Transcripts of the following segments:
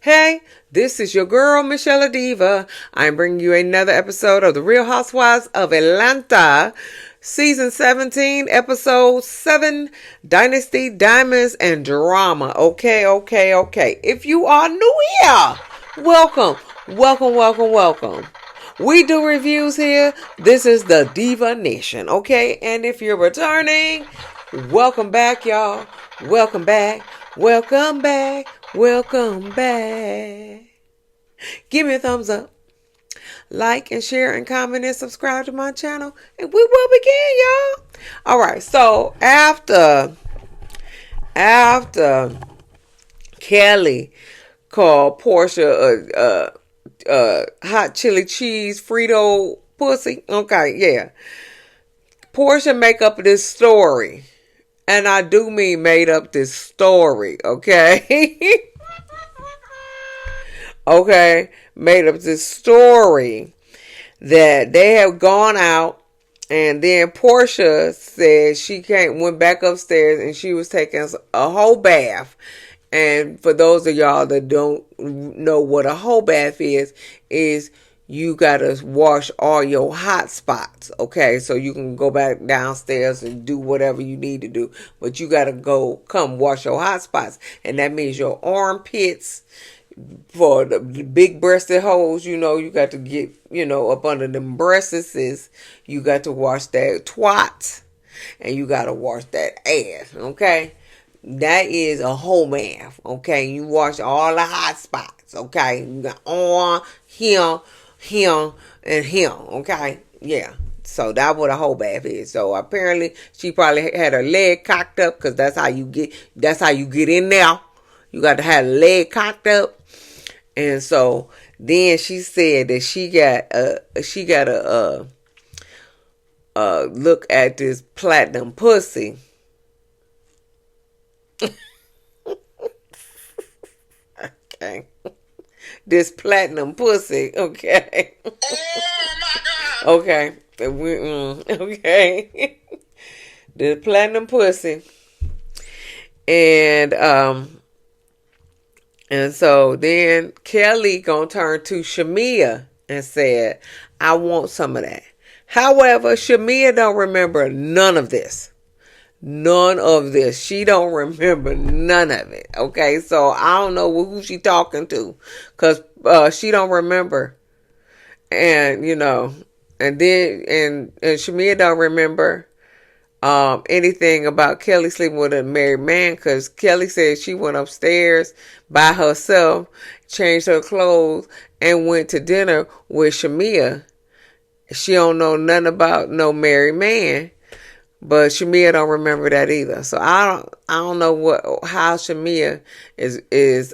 Hey, this is your girl, Michelle Diva. I'm bringing you another episode of The Real Housewives of Atlanta, Season 17, Episode 7, Dynasty, Diamonds, and Drama. Okay. If you are new here, welcome. We do reviews here. This is the Diva Nation, okay? And if you're returning, welcome back, y'all. Welcome back. Give me a thumbs up. Like and share and comment and subscribe to my channel. And we will begin, y'all. Alright, so after Kelly called Portia a hot chili cheese Frito pussy. Okay, yeah. Portia make up this story. And I do mean made up this story, okay? Okay, made up this story that they have gone out, and then Portia said she went back upstairs and she was taking a whole bath. And for those of y'all that don't know what a whole bath is you gotta wash all your hot spots, okay? So you can go back downstairs and do whatever you need to do, but you gotta come wash your hot spots, and that means your armpits. For the big breasted holes, you got to get, up under them breasts. You got to wash that twat, and you got to wash that ass, okay? That is a whole bath, okay? You wash all the hot spots, okay? You got on, him, and him, okay? Yeah. So that's what a whole bath is. So apparently she probably had her leg cocked up, because that's how you get in there. You got to have the leg cocked up. And so then she said that she got a look at this platinum pussy. Okay. This platinum pussy, okay. Oh my God. Okay. Okay. The platinum pussy. And so then Kelly gonna turn to Shamia and said, I want some of that. However, Shamia don't remember none of this. She don't remember none of it. Okay, so I don't know who she talking to, because she don't remember. And and Shamia don't remember anything about Kelly sleeping with a married man, because Kelly said she went upstairs by herself, changed her clothes, and went to dinner with Shamia. She don't know nothing about no married man, but Shamia don't remember that either. So I don't know how Shamia is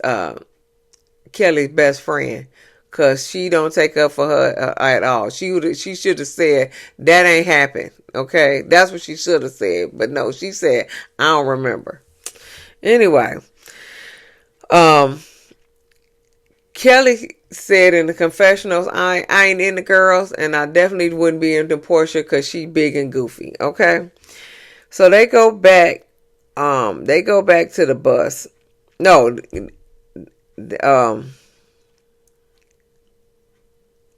Kelly's best friend, because she don't take up for her at all. She should have said that ain't happened. Okay, that's what she should have said. But no, she said I don't remember. Anyway, Kelly said in the confessionals, I ain't into girls, and I definitely wouldn't be into Portia because she big and goofy. Okay, so they go back to the bus. No,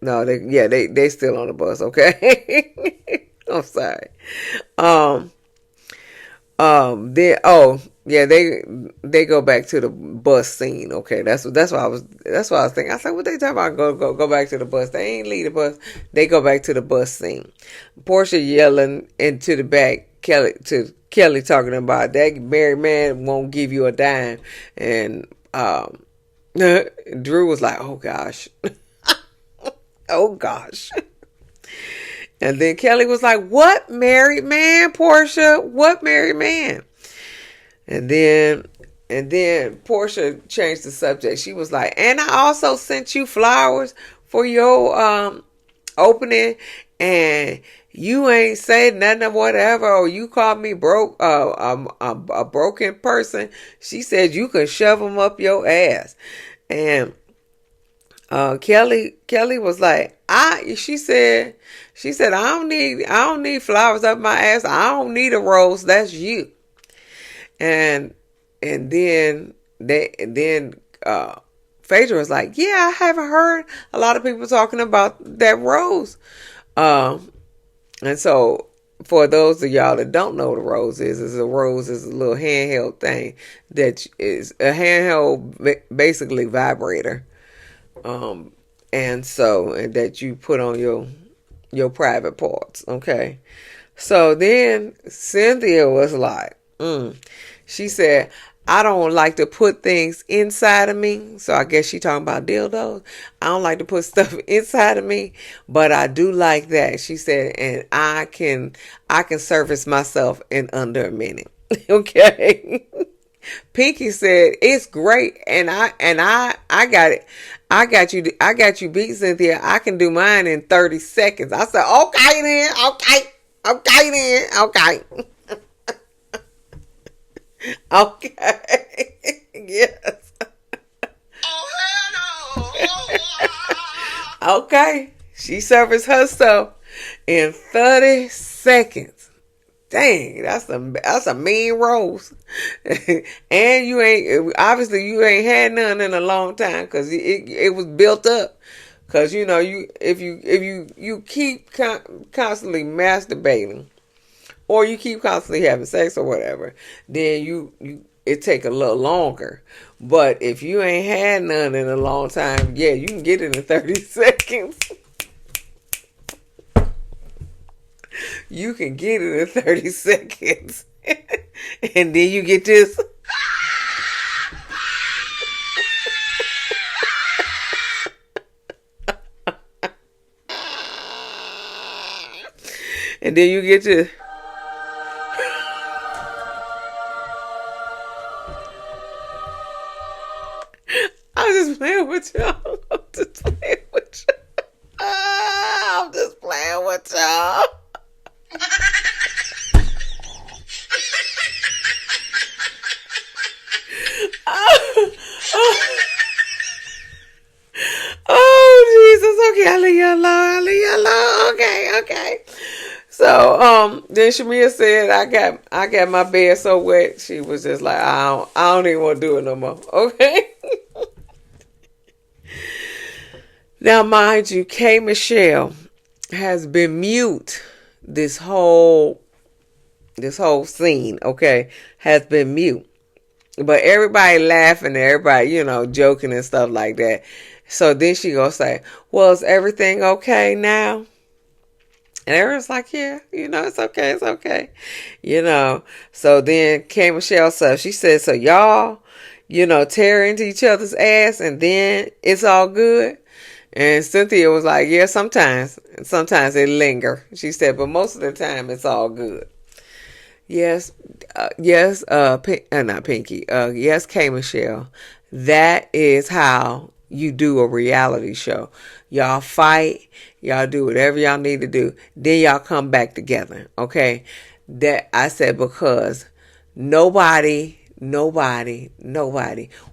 no, they still on the bus, okay? I'm sorry. They go back to the bus scene, okay? That's what I was thinking. I said, what they talking about? Go back to the bus. They ain't leave the bus. They go back to the bus scene. Portia yelling into the back, Kelly talking about that married man won't give you a dime, and Drew was like, oh gosh. Oh gosh. And then Kelly was like, what married man, Portia? What married man? And then Portia changed the subject. She was like, and I also sent you flowers for your opening, and you ain't said nothing or whatever, or you called me broke, a broken person. She said you can shove them up your ass. And Kelly was like, she said I don't need flowers up my ass. I don't need a rose. That's you. And then Phaedra was like, yeah, I haven't heard a lot of people talking about that rose. And so for those of y'all that don't know what a rose is a rose is a little handheld thing that is a handheld, basically vibrator. And that you put on your private parts. Okay. So then Cynthia was like, she said, I don't like to put things inside of me. So I guess she talking about dildos. I don't like to put stuff inside of me, but I do like that. She said, and I can service myself in under a minute. Okay. Pinky said, it's great. And I got it. I got you beat, Cynthia. I can do mine in 30 seconds. I said, okay then. Okay then. Okay. Okay. Yes. Okay. She serviced herself in 30 seconds. Dang, that's a mean roast. And you ain't had none in a long time because it was built up. Because if you keep constantly masturbating, or you keep constantly having sex or whatever, then it take a little longer. But if you ain't had none in a long time, yeah, you can get it in 30 seconds. You can get it in 30 seconds. And then you get this. And then you get this. I'm just playing with y'all. I'm just playing with y'all. I'm just playing with y'all. Oh, Jesus. Okay, I'll leave you alone. Okay. So, then Shamia said, I got my bed so wet. She was just like, I don't even want to do it no more. Okay. Now, mind you, K. Michelle has been mute this whole scene, okay, has been mute. But everybody laughing, everybody, joking and stuff like that. So then she gonna say, well, is everything okay now? And everyone's like, yeah, it's okay. So then K. Michelle said, she said, so y'all, tear into each other's ass and then it's all good. And Cynthia was like, yeah, sometimes it linger. She said, but most of the time it's all good. Yes, not Pinky. Yes, K. Michelle. That is how you do a reality show. Y'all fight. Y'all do whatever y'all need to do. Then y'all come back together. Okay? That I said because nobody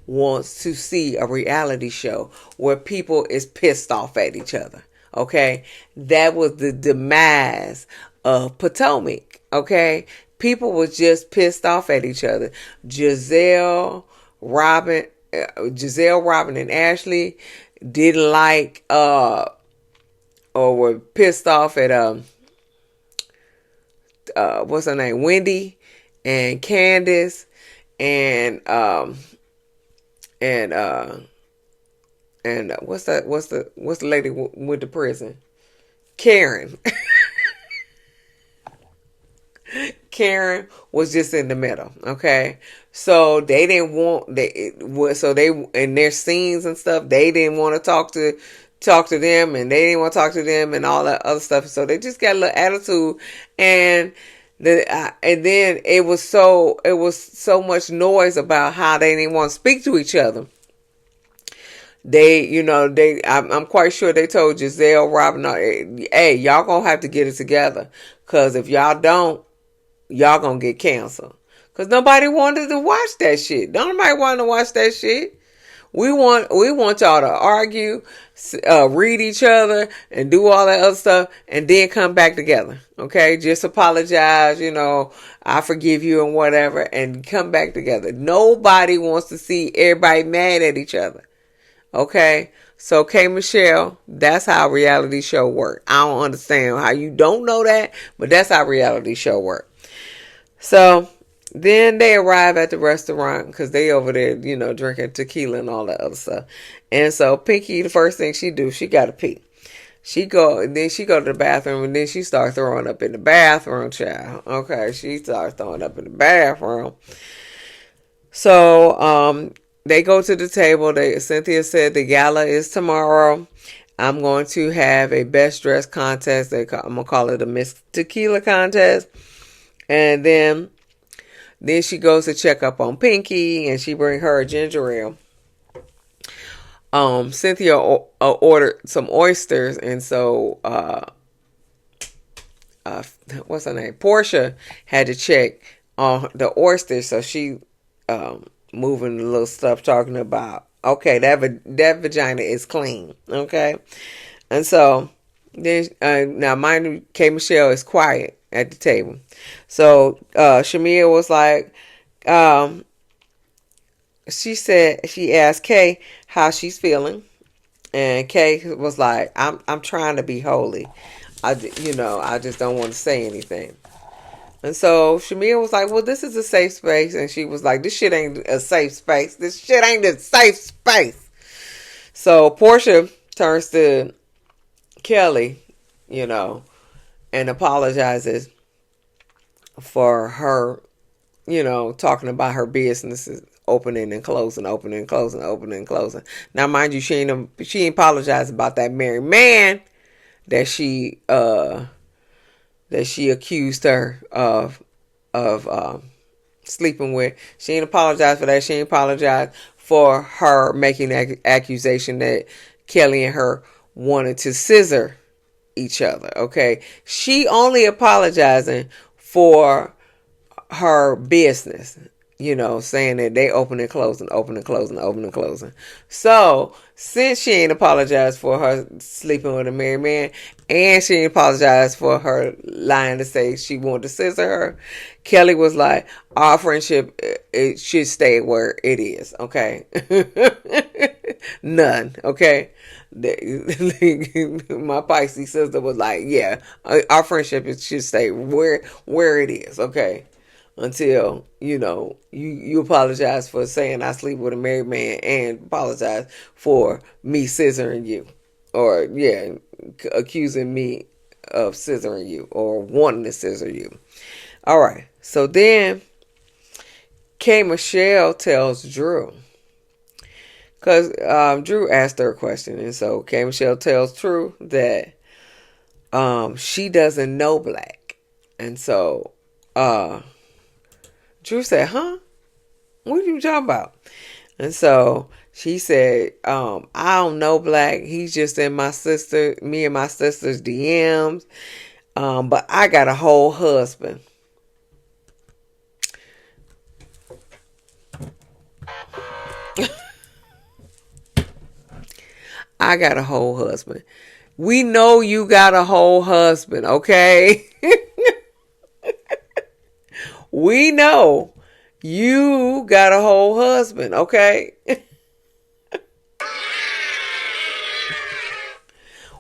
wants to see a reality show where people is pissed off at each other. Okay? That was the demise of Potomac. Okay? People was just pissed off at each other. Giselle, Robin, and Ashley didn't like, or were pissed off at, what's her name? Wendy and Candace and what's the lady with the prison? Karen. Karen was just in the middle, okay? So they didn't want in their scenes and stuff, they didn't want to talk to them, and they didn't want to talk to them and all that other stuff. So they just got a little attitude, and then it was so much noise about how they didn't want to speak to each other. I'm quite sure they told Giselle, Robin, hey, y'all gonna have to get it together, because if y'all don't, y'all gonna get canceled. Because nobody wanted to watch that shit. Nobody wanted to watch that shit. We want y'all to argue, read each other, and do all that other stuff, and then come back together. Okay? Just apologize, I forgive you and whatever, and come back together. Nobody wants to see everybody mad at each other. Okay. So K Michelle, that's how reality show work. I don't understand how you don't know that, but that's how reality show work. So then they arrive at the restaurant because they over there, drinking tequila and all that other stuff. And so Pinky, the first thing she do, she got to pee. She go to the bathroom, and then she starts throwing up in the bathroom, child. Okay, she starts throwing up in the bathroom. So, they go to the table. Cynthia said the gala is tomorrow. I'm going to have a best dress contest. I'm gonna call it a Miss Tequila contest. And then she goes to check up on Pinky, and she bring her a ginger ale. Cynthia ordered some oysters, and so what's her name? Portia had to check on the oysters, so she moving the little stuff, talking about, okay, that vagina is clean, okay, and so then now mind you, K Michelle is quiet at the table, so Shamia was like, she asked Kay how she's feeling, and Kay was like, I'm trying to be holy. I just don't want to say anything. And so Shamia was like, well, this is a safe space. And she was like, this shit ain't a safe space. This shit ain't a safe space. So Portia turns to Kelly, and apologizes for her, talking about her businesses opening and closing, opening and closing, opening and closing. Now, mind you, she ain't apologized about that married man that she accused her of sleeping with. She ain't apologized for that. She ain't apologized for her making that accusation that Kelly and her wanted to scissor each other. Okay, she only apologizing for her business, saying that they open and closing, open and closing, open and closing. So since she ain't apologized for her sleeping with a married man, and she ain't apologized for her lying to say she wanted to scissor her, Kelly was like, our friendship, it should stay where it is. Okay. None. Okay. My Pisces sister was like, yeah, our friendship should stay where it is. Okay. Until, you apologize for saying I sleep with a married man, and apologize for me scissoring you. Or, yeah, accusing me of scissoring you or wanting to scissor you. All right. So then K Michelle tells Drew. Because Drew asked her a question. And so K Michelle tells Drew that she doesn't know black. And so Drew said, huh? What are you talking about? And so she said, I don't know black. He's just in me and my sister's DMs. But I got a whole husband. I got a whole husband. We know you got a whole husband, okay? We know you got a whole husband, okay?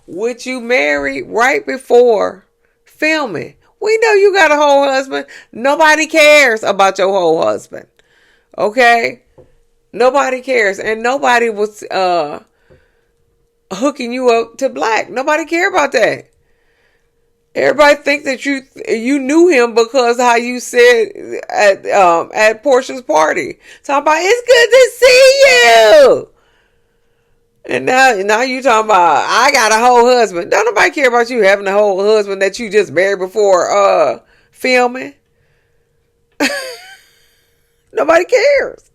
Which you married right before filming. We know you got a whole husband. Nobody cares about your whole husband, okay? Nobody cares. And nobody was hooking you up to black. Nobody care about that. Everybody think that you knew him because how you said at Portia's party. Talking about, it's good to see you. And now you talking about, I got a whole husband. Don't nobody care about you having a whole husband that you just married before filming. Nobody cares.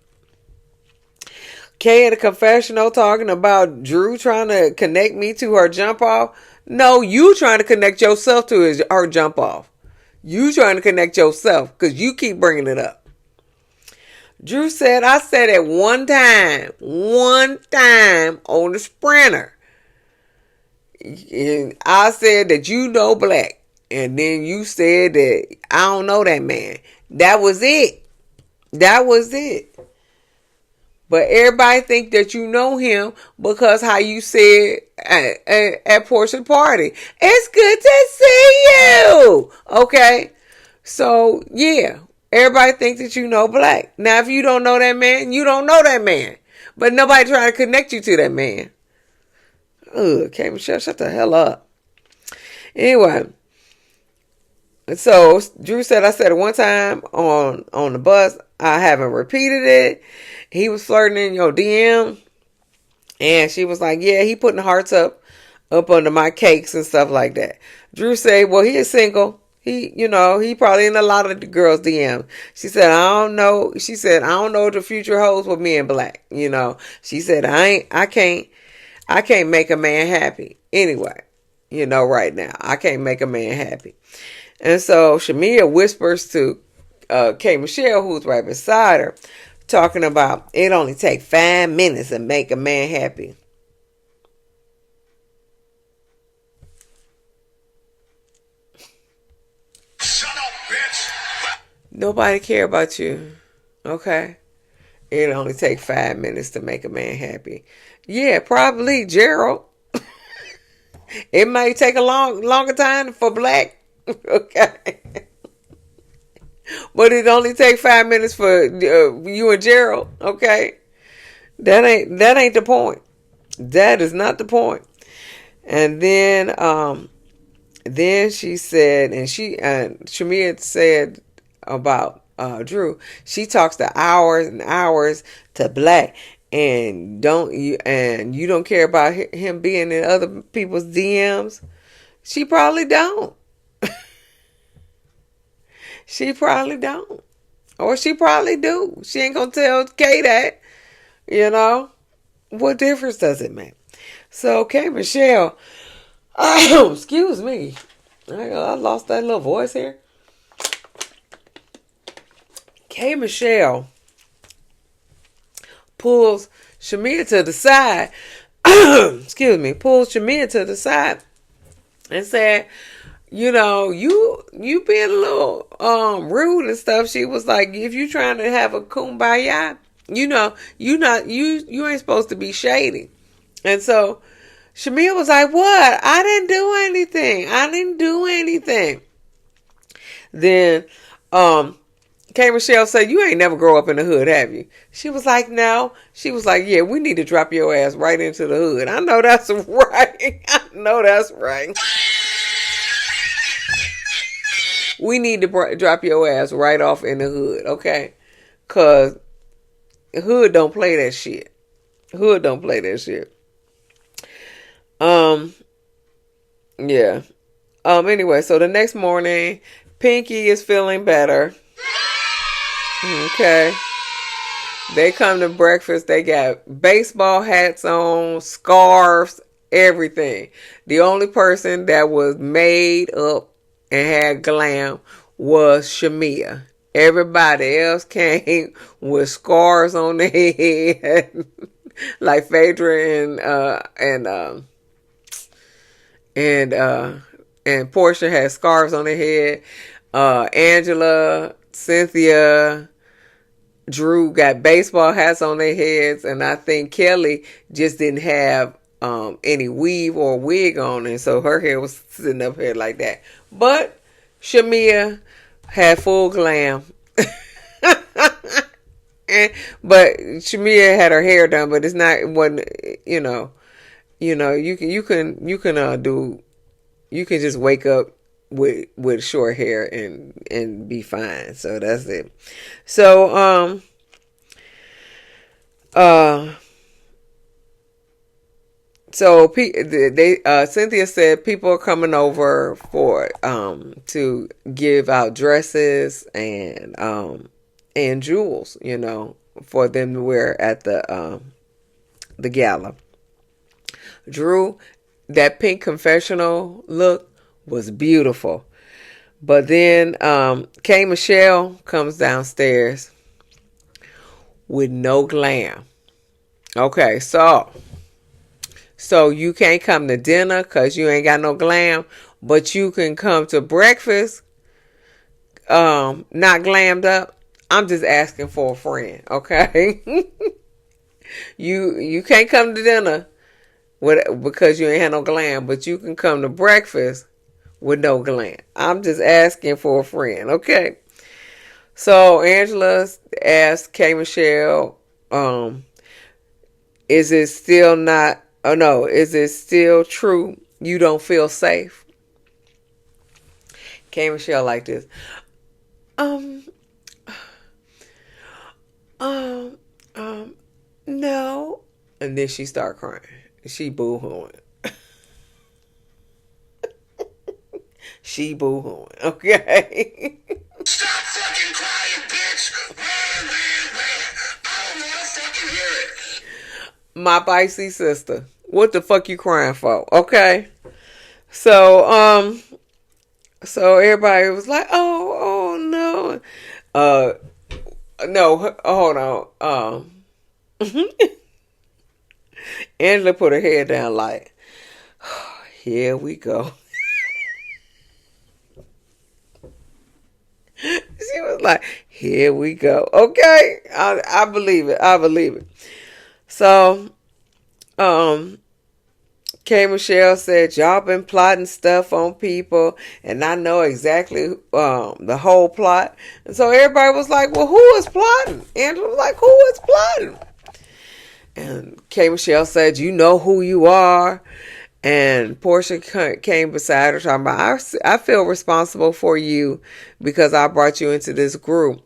Kay at a confessional talking about Drew trying to connect me to her jump off. No, you trying to connect yourself to her jump off. You trying to connect yourself because you keep bringing it up. Drew said, I said it one time on the Sprinter. And I said that you know black. And then you said that I don't know that man. That was it. That was it. But everybody think that you know him because how you said at Portia's party. It's good to see you. Okay. So yeah, everybody thinks that you know Black. Now if you don't know that man, you don't know that man. But nobody trying to connect you to that man. Ugh, okay, Michelle, shut the hell up. Anyway, so Drew said I said it one time on the bus. I haven't repeated it. He was flirting in your DM, and she was like, "Yeah, he putting hearts up under my cakes and stuff like that." Drew said, "Well, he is single. He probably in a lot of the girls' DM." She said, "I don't know." She said, "I don't know what the future holds with me and Black." She said, I can't make a man happy anyway. Right now, I can't make a man happy." And so Shamia whispers to K. Michelle, who's right beside her, talking about it only take 5 minutes to make a man happy. Shut up, bitch. Nobody care about you. Okay? It only take 5 minutes to make a man happy. Yeah, probably Gerald. It might take a longer time for Black. Okay. But it only take 5 minutes for you and Gerald. Okay. That ain't the point. That is not the point. And then she said, and Shamia said about Drew, she talks to hours and hours to Black, and you don't care about him being in other people's DMs. She probably don't. She probably don't. Or she probably do. She ain't gonna tell Kay that. What difference does it make? So Kay Michelle, excuse me. I lost that little voice here. Kay Michelle pulls Shamia to the side. Excuse me. Pulls Shamia to the side and said, you being a little rude and stuff. She was like, if you trying to have a kumbaya, you ain't supposed to be shady. And so Shamia was like, what? I didn't do anything. Then K. Michelle said, you ain't never grow up in the hood, have you? She was like, no. She was like, yeah, we need to drop your ass right into the hood. I know that's right. We need to drop your ass right off in the hood, okay? Because hood don't play that shit. Yeah. Anyway, so the next morning, Pinky is feeling better. Okay. They come to breakfast. They got baseball hats on, scarves, everything. The only person that was made up and had glam was Shamia. Everybody else came with scars on their head, like Phaedra and Portia had scarves on their head. Angela, Cynthia, Drew got baseball hats on their heads, and I think Kelly just didn't have any weave or wig on, and so her hair was sitting up here like that. But Shamia had full glam. But Shamia had her hair done, but it wasn't, you can just wake up with short hair and be fine. So that's it. So Cynthia said people are coming over for to give out dresses and jewels, for them to wear at the gala. Drew, that pink confessional look was beautiful. But then K. Michelle comes downstairs with no glam. Okay, so you can't come to dinner because you ain't got no glam, but you can come to breakfast not glammed up. I'm just asking for a friend, okay? You can't come to dinner because you ain't had no glam, but you can come to breakfast with no glam. I'm just asking for a friend, okay? So Angela asked K Michelle, is it still not? Oh no, is it still true? You don't feel safe? K Michelle like this. Um, um, no. And then she start crying. She boo-hooing. She boo-hooing. Okay. Stop fucking crying, bitch. I don't want to fucking hear it. My Pisces sister. What the fuck you crying for? Okay. So, so everybody was like, oh no. No, hold on. Angela put her head down like, here we go. She was like, here we go. Okay. I believe it. I believe it. So, K Michelle said, y'all been plotting stuff on people, and I know exactly the whole plot. And so everybody was like, well, who is plotting? Angela was like, who is plotting? And K Michelle said, you know who you are. And Portia came beside her talking about, I feel responsible for you because I brought you into this group.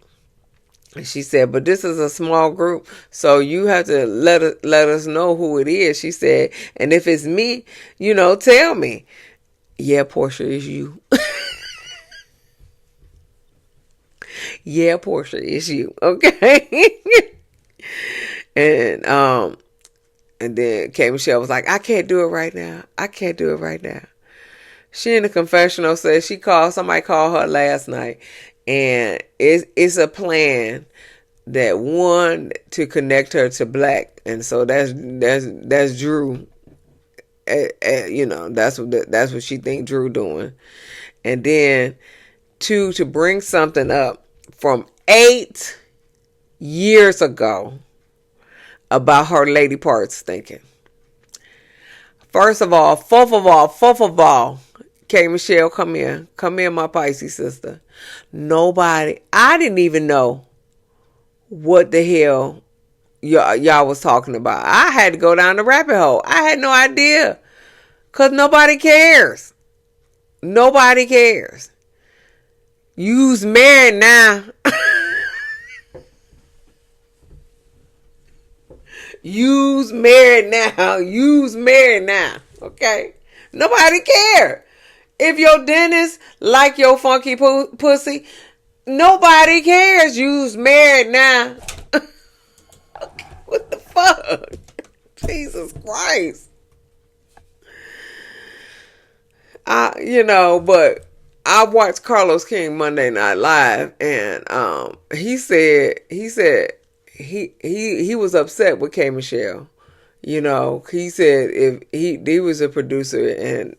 And she said, but this is a small group, so you have to let us know who it is. She said, and if it's me, tell me. Yeah, Portia, it's you. Yeah, Portia, it's you. Okay. And then K Michelle was like, I can't do it right now. I can't do it right now. She in the confessional said somebody called her last night, and it's a plan that one to connect her to Black, and so that's Drew. That's what she think Drew doing, and then two to bring something up from 8 years ago about her lady parts thinking. Fourth of all, K Michelle, come here, my Pisces sister. I didn't even know what the hell y'all was talking about. I had to go down the rabbit hole. I had no idea, cause nobody cares. Nobody cares. You's married now. You's married now. Okay? Nobody care. If your dentist like your funky pussy, nobody cares. You's married now. What the fuck? Jesus Christ. But I watched Carlos King Monday Night Live, and he said he was upset with K Michelle. He said if he was a producer and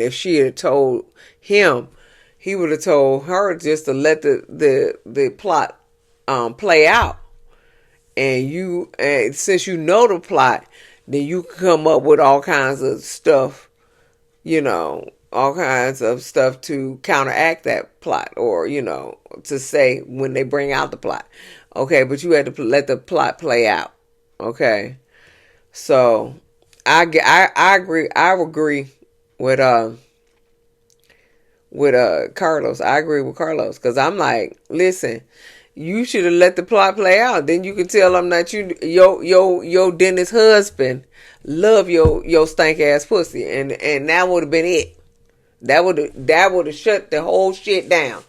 if she had told him, he would have told her just to let the plot play out. And since you know the plot, then you come up with all kinds of stuff, all kinds of stuff to counteract that plot, or to say when they bring out the plot. Okay, but you had to let the plot play out. Okay, so I agree. I agree with Carlos. I agree with Carlos, because I'm like, listen, you should have let the plot play out. Then you can tell them that your dentist husband love your stank ass pussy, and that would have been it. That would have shut the whole shit down.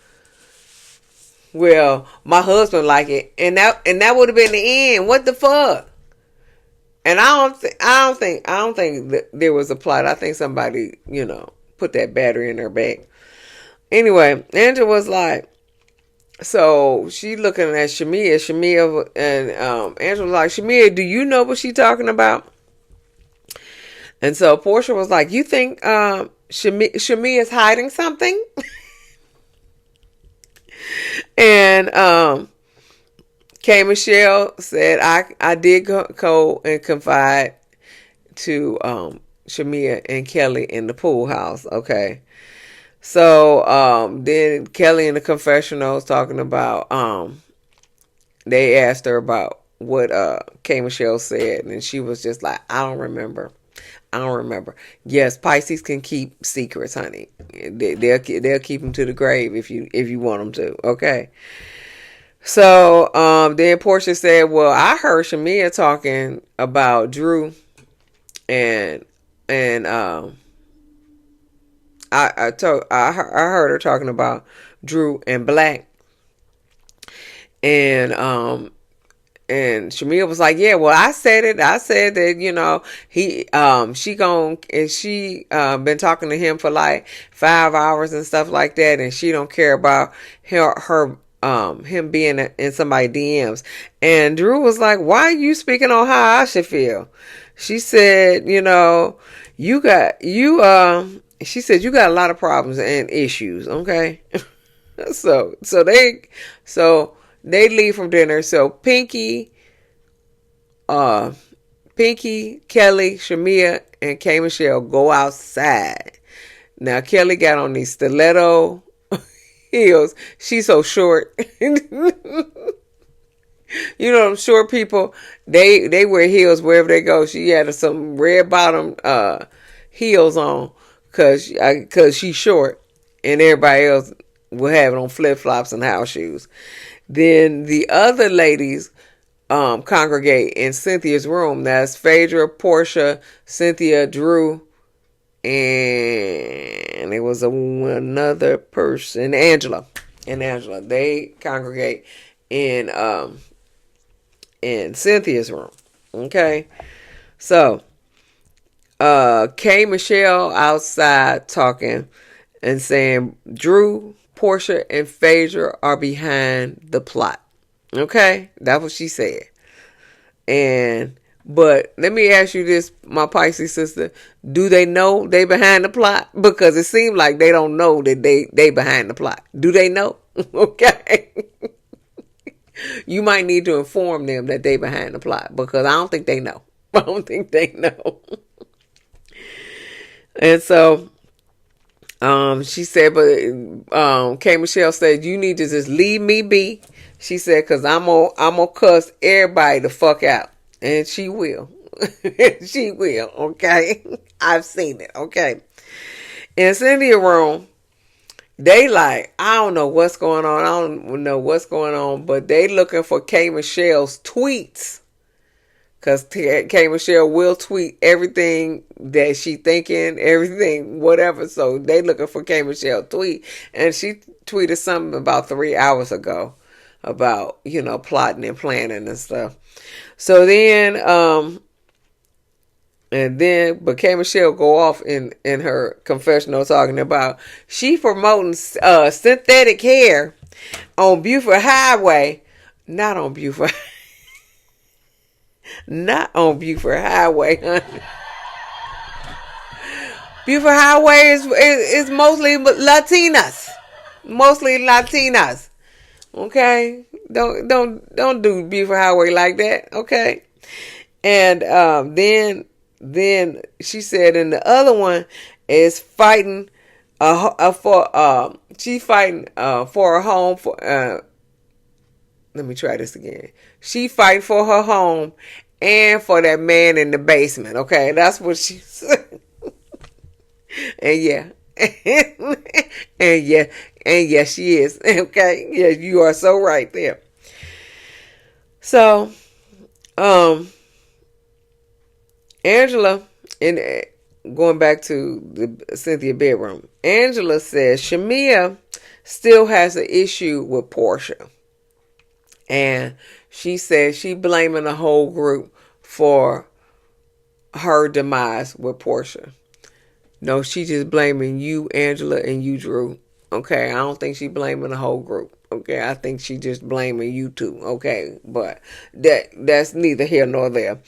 Well, my husband like it, and that would have been the end. What the fuck? And I don't think that there was a plot. I think somebody, put that battery in her back. Anyway, Angela was like, so she looking at Shamia, and Angela was like, Shamia, do you know what she talking about? And so Portia was like, you think Shamia is hiding something? And K. Michelle said, I did go and confide to Shamia and Kelly in the pool house. Okay. So then Kelly in the confessional was talking about they asked her about what K. Michelle said, and she was just like, I don't remember. Yes, Pisces can keep secrets, honey. They'll keep them to the grave if you want them to. Okay. So then Portia said, well, I heard Shamia talking about Drew and I heard her talking about Drew and Black, and Shamia was like, yeah, well, I said it. I said that, she been talking to him for like 5 hours and stuff like that, and she don't care about him being in somebody's DMs. And Drew was like, why are you speaking on how I should feel? She said, she said, you got a lot of problems and issues. Okay. so they leave from dinner. So Pinky, Kelly, Shamia, and K. Michelle go outside. Now Kelly got on these stiletto heels. She's so short. Them short people, they wear heels wherever they go. She had some red bottom heels on cause she's short, and everybody else will have it on flip flops and house shoes. Then the other ladies congregate in Cynthia's room. That's Phaedra, Portia, Cynthia, Drew, and it was another person, Angela. They congregate in Cynthia's room. Okay. So K. Michelle outside talking and saying Drew, Portia, and Phaedra are behind the plot. Okay? That's what she said. But let me ask you this, my Pisces sister. Do they know they behind the plot? Because it seems like they don't know that they behind the plot. Do they know? Okay. You might need to inform them that they behind the plot, because I don't think they know. And so she said, but K. Michelle said, you need to just leave me be. She said, because I'm gonna cuss everybody the fuck out. And she will. She will, okay? I've seen it, okay? In Cynthia's room, they like, I don't know what's going on. But they looking for K. Michelle's tweets. Because K. Michelle will tweet everything that she thinking, everything, whatever. So they looking for K. Michelle tweet. And she tweeted something about 3 hours ago about, plotting and planning and stuff. So then, but K. Michelle go off in her confessional talking about she promoting synthetic hair on Buford Highway. Not on Buford Highway, honey. Buford Highway is mostly Latinas. Okay, don't do Buford Highway like that. Okay, and then she said, and the other one is fighting she's fighting for her home for. Let me try this again. She fighting for her home and for that man in the basement. Okay, that's what she said. And yeah. and yes, she is. Okay, yes, you are so right there. So, Angela, and going back to the Cynthia bedroom, Angela says Shamia still has an issue with Portia. And she said she blaming the whole group for her demise with Portia. No, she just blaming you, Angela, and you, Drew. Okay, I don't think she blaming the whole group. Okay, I think she just blaming you two. Okay, but that's neither here nor there.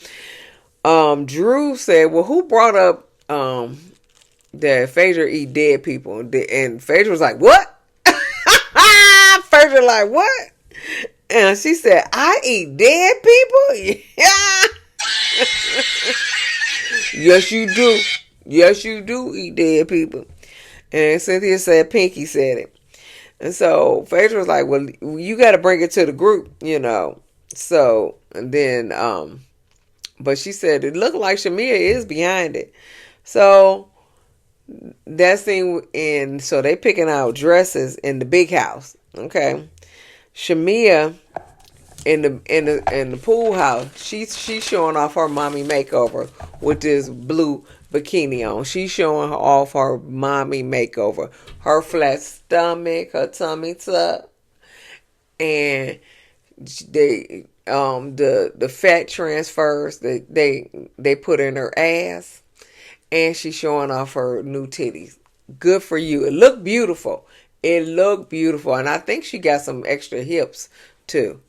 Drew said, well, who brought up that Phaedra eat dead people? And Phaedra was like, what? Phaedra like, what? And she said, I eat dead people? Yeah. Yes, you do. Yes, you do eat dead people. And Cynthia said Pinky said it. And so Phaedra was like, well, you got to bring it to the group, you know. So, and then, but she said it looked like Shamia is behind it. So that scene, and so they picking out dresses in the big house. Okay. Shamia in the pool house, she's showing off her mommy makeover with this blue bikini on. She's showing off her mommy makeover. Her flat stomach, her tummy tuck, and they the fat transfers that they put in her ass, and she's showing off her new titties. Good for you. It looked beautiful. It looked beautiful, and I think she got some extra hips too.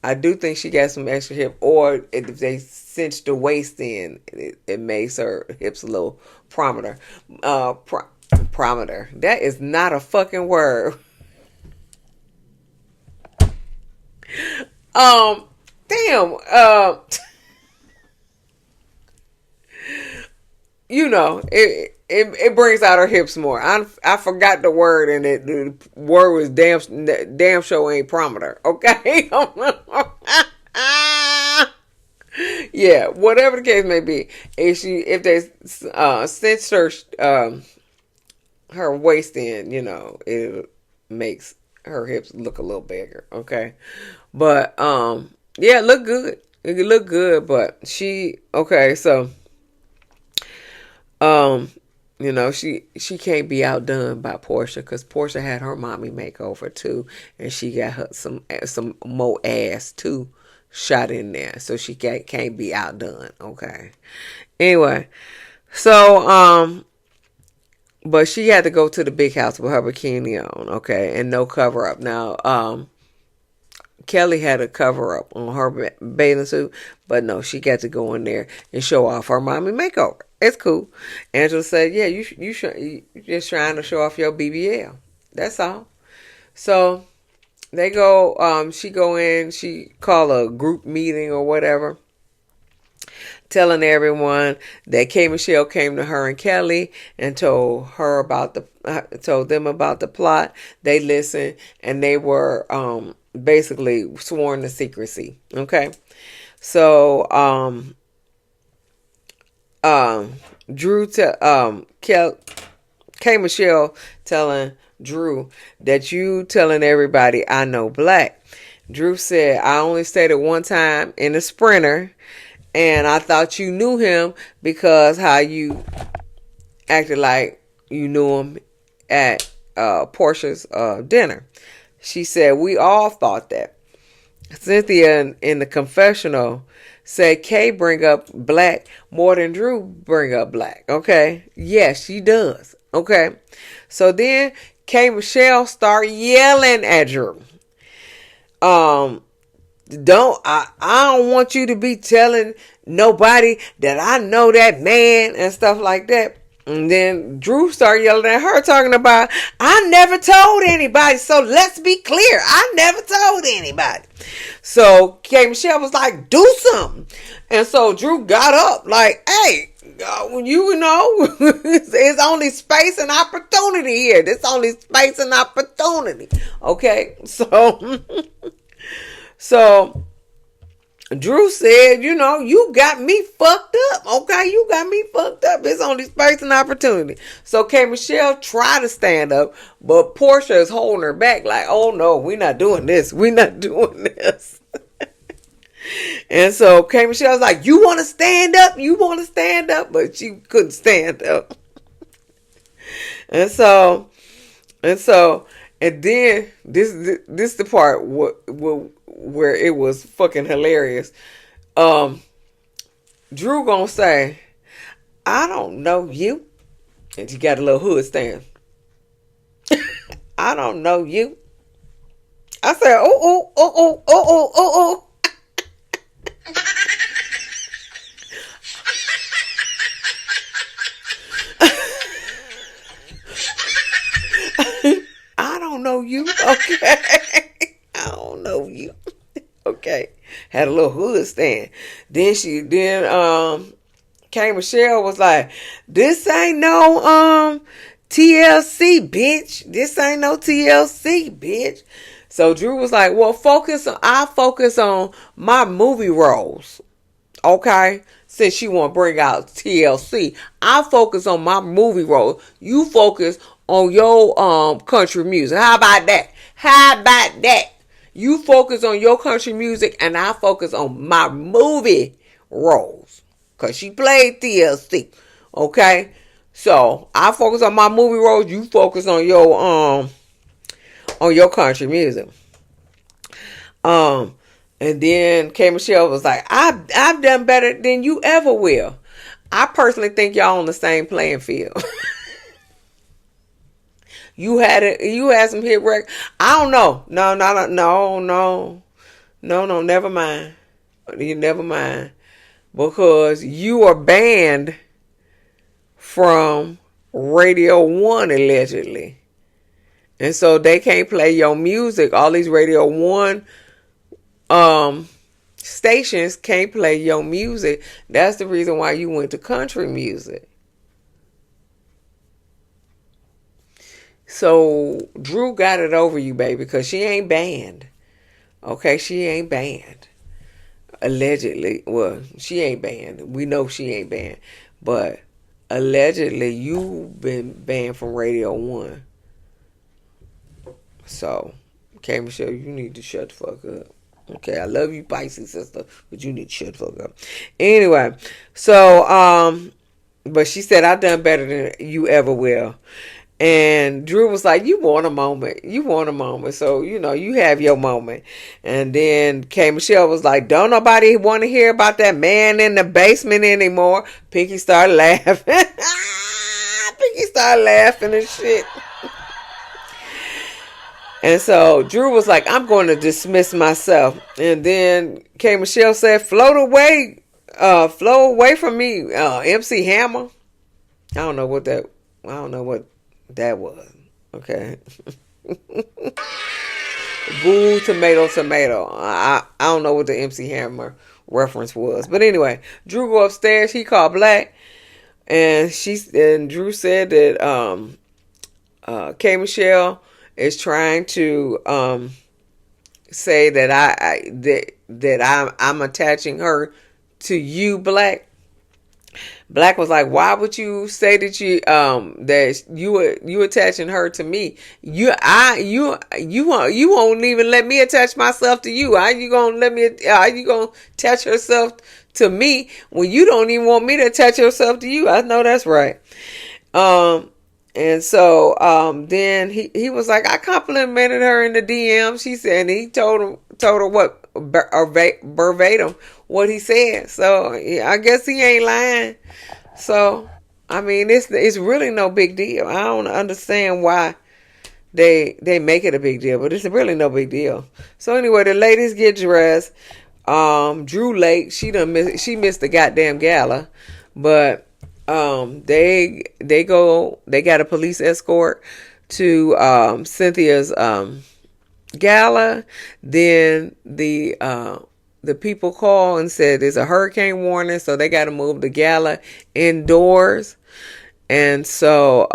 I do think she got some extra hip, or if they cinch the waist in, it makes her hips a little prominent. Prominent. That is not a fucking word. Damn. You know, it brings out her hips more. I forgot the word, and the word was damn sure ain't prominent. Okay. Yeah, whatever the case may be, if they cinch her waist in, you know, it makes her hips look a little bigger. Okay, but yeah, it looked good. It looked good, but so you know, she can't be outdone by Portia, because Portia had her mommy makeover too, and she got her some more ass too shot in there, so she can't be outdone. Okay. Anyway, so but she had to go to the big house with her bikini on, okay, and no cover up. Now, Kelly had a cover up on her bathing suit, but no, she got to go in there and show off her mommy makeover. It's cool. Angela said, "Yeah, you just trying to show off your BBL. That's all." So they go. She go in. She call a group meeting or whatever, telling everyone that K. Michelle came to her and Kelly and told them about the plot. They listened, and they were basically sworn to secrecy. Okay, so Drew K. Michelle telling Drew that you telling everybody I know Black. Drew said, I only stayed at one time in the Sprinter, and I thought you knew him because how you acted like you knew him at Portia's dinner. She said, we all thought that. Cynthia in the confessional said Kay bring up Black more than Drew bring up Black. Okay. Yes, she does. Okay. So then Kay Michelle start yelling at Drew. I don't want you to be telling nobody that I know that man and stuff like that. And then Drew started yelling at her, talking about, I never told anybody. So let's be clear. I never told anybody. So K. Michelle was like, do something. And so Drew got up like, hey, you know, it's only space and opportunity here. There's only space and opportunity. Okay. So Drew said, you know, you got me fucked up. Okay, you got me fucked up. It's only space and opportunity. So K. Michelle tried to stand up, but Portia is holding her back like, oh no, we're not doing this. We're not doing this. And so K. Michelle's like, you want to stand up? You want to stand up? But she couldn't stand up. And then this the part where it was fucking hilarious. Drew gonna say, I don't know you. And she got a little hood stand. I don't know you. I said, oh. I don't know you. Okay. I don't know you. Okay. Had a little hood stand. Then K Michelle was like, this ain't no TLC, bitch. This ain't no TLC, bitch. So Drew was like, well, I'll focus on my movie roles. Okay? Since you want to bring out TLC, I'll focus on my movie role. You focus on your country music. How about that? How about that? You focus on your country music and I focus on my movie roles. Cause she played TLC. Okay? So I focus on my movie roles, you focus on your country music. And then K Michelle was like, I've done better than you ever will. I personally think y'all on the same playing field. You had some hit records. I don't know. No, never mind. You never mind. Because you are banned from Radio 1 allegedly. And so they can't play your music. All these Radio 1 stations can't play your music. That's the reason why you went to country music. So Drew got it over you, baby, because she ain't banned. Okay, she ain't banned. Allegedly. Well, she ain't banned. We know she ain't banned. But allegedly, you've been banned from Radio 1. So, K Michelle, you need to shut the fuck up. Okay, I love you, Pisces sister, but you need to shut the fuck up. Anyway, so, but she said, I've done better than you ever will. And Drew was like, you want a moment. You want a moment. So, you have your moment. And then K Michelle was like, don't nobody want to hear about that man in the basement anymore. Pinky started laughing. Pinky started laughing and shit. And so Drew was like, I'm going to dismiss myself. And then K Michelle said, float away from me, MC Hammer. I don't know what that was. Okay. Boo, tomato. I don't know what the MC Hammer reference was. But anyway, Drew go upstairs. He called Black. And Drew said that K Michelle is trying to say that I'm attaching her to you, Black. Black was like, why would you say that you attaching her to me? You won't even let me attach myself to you. Are you gonna attach yourself to me when you don't even want me to attach yourself to you? I know that's right. And so then he was like, I complimented her in the DM. She said, and he told her what verbatim what he said. So I guess he ain't lying. So I mean, it's really no big deal. I don't understand why they make it a big deal, but it's really no big deal. So anyway, the ladies get dressed. Drew late. She missed the goddamn gala, but they got a police escort to Cynthia's gala. Then the people call and said there's a hurricane warning, so they got to move the gala indoors. And so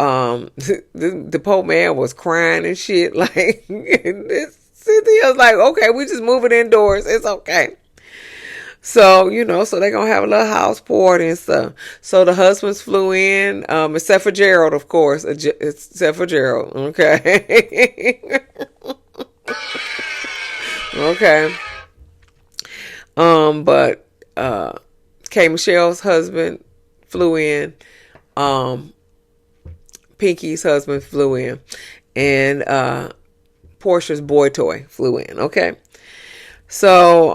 the Pope man was crying and shit. Like, Cynthia was like, okay, we just move it indoors. It's okay. So, so they're going to have a little house party and stuff. So the husbands flew in, except for Gerald, of course. Except for Gerald, okay? Okay. But K Michelle's husband flew in. Pinky's husband flew in. And Portia's boy toy flew in, okay? So,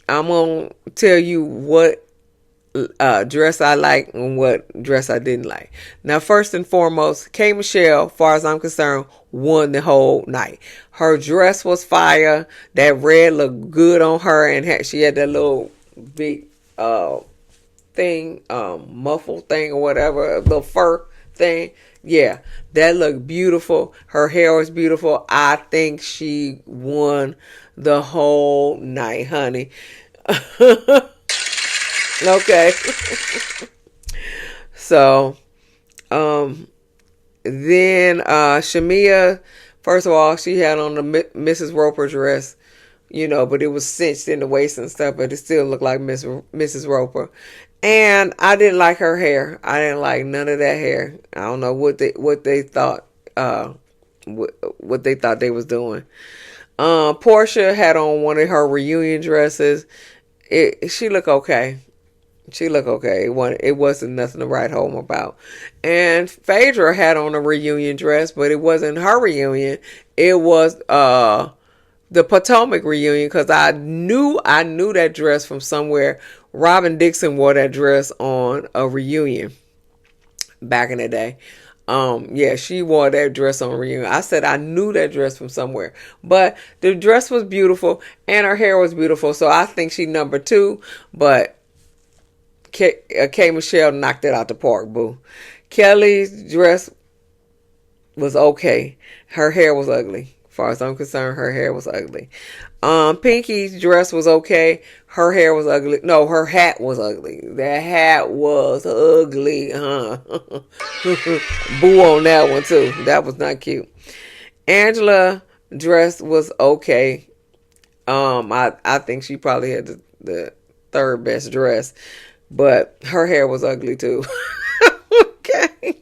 I'm going to tell you what dress I like and what dress I didn't like. Now, first and foremost, K Michelle, as far as I'm concerned, won the whole night. Her dress was fire. That red looked good on her, and she had that little big thing, muffle thing or whatever, a little fur thing. Yeah, that looked beautiful. Her hair was beautiful. I think she won the whole night, honey. Okay. So, um, then Shamia, first of all, she had on the Mrs. Roper dress, but it was cinched in the waist and stuff, but it still looked like Mrs. Roper. And I didn't like her hair. I didn't like none of that hair. I don't know what they thought what they thought they was doing. Portia had on one of her reunion dresses. She looked okay. She looked okay. It wasn't nothing to write home about. And Phaedra had on a reunion dress, but it wasn't her reunion. It was the Potomac reunion, because I knew that dress from somewhere. Robin Dixon wore that dress on a reunion back in the day. Yeah, she wore that dress on reunion. I said I knew that dress from somewhere. But the dress was beautiful and her hair was beautiful. So I think she number 2. But K. Michelle knocked it out the park, boo. Kelly's dress was okay. Her hair was ugly. As far as I'm concerned, her hair was ugly. Pinky's dress was okay. Her hair was ugly. No, her hat was ugly. That hat was ugly, huh? Boo on that one too. That was not cute. Angela dress was okay. I think she probably had the third best dress, but her hair was ugly too. Okay.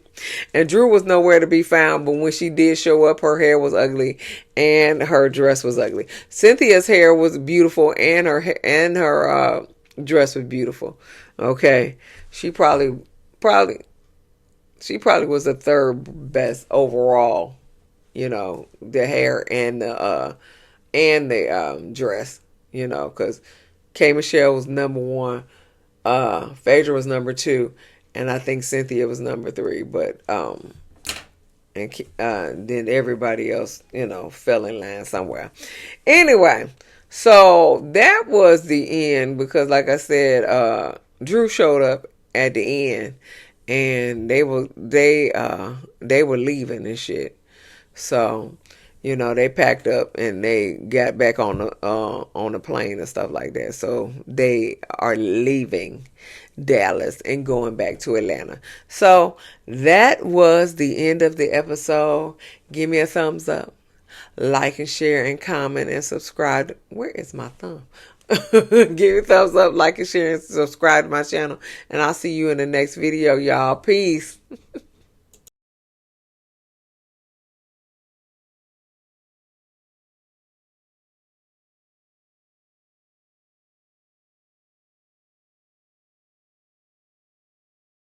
And Drew was nowhere to be found, but when she did show up, her hair was ugly and her dress was ugly. Cynthia's hair was beautiful and her dress was beautiful. Okay. She probably was the third best overall, the hair and the dress, because K. Michelle was number 1, Phaedra was number 2, and I think Cynthia was number 3, but then everybody else, fell in line somewhere. Anyway, so that was the end, because like I said, Drew showed up at the end, and they were leaving and shit. So, they packed up and they got back on the plane and stuff like that. So they are leaving Dallas and going back to Atlanta. So that was the end of the episode. Give me a thumbs up, like and share and comment and subscribe. Where is my thumb? Give me a thumbs up, like and share and subscribe to my channel. And I'll see you in the next video, y'all. Peace.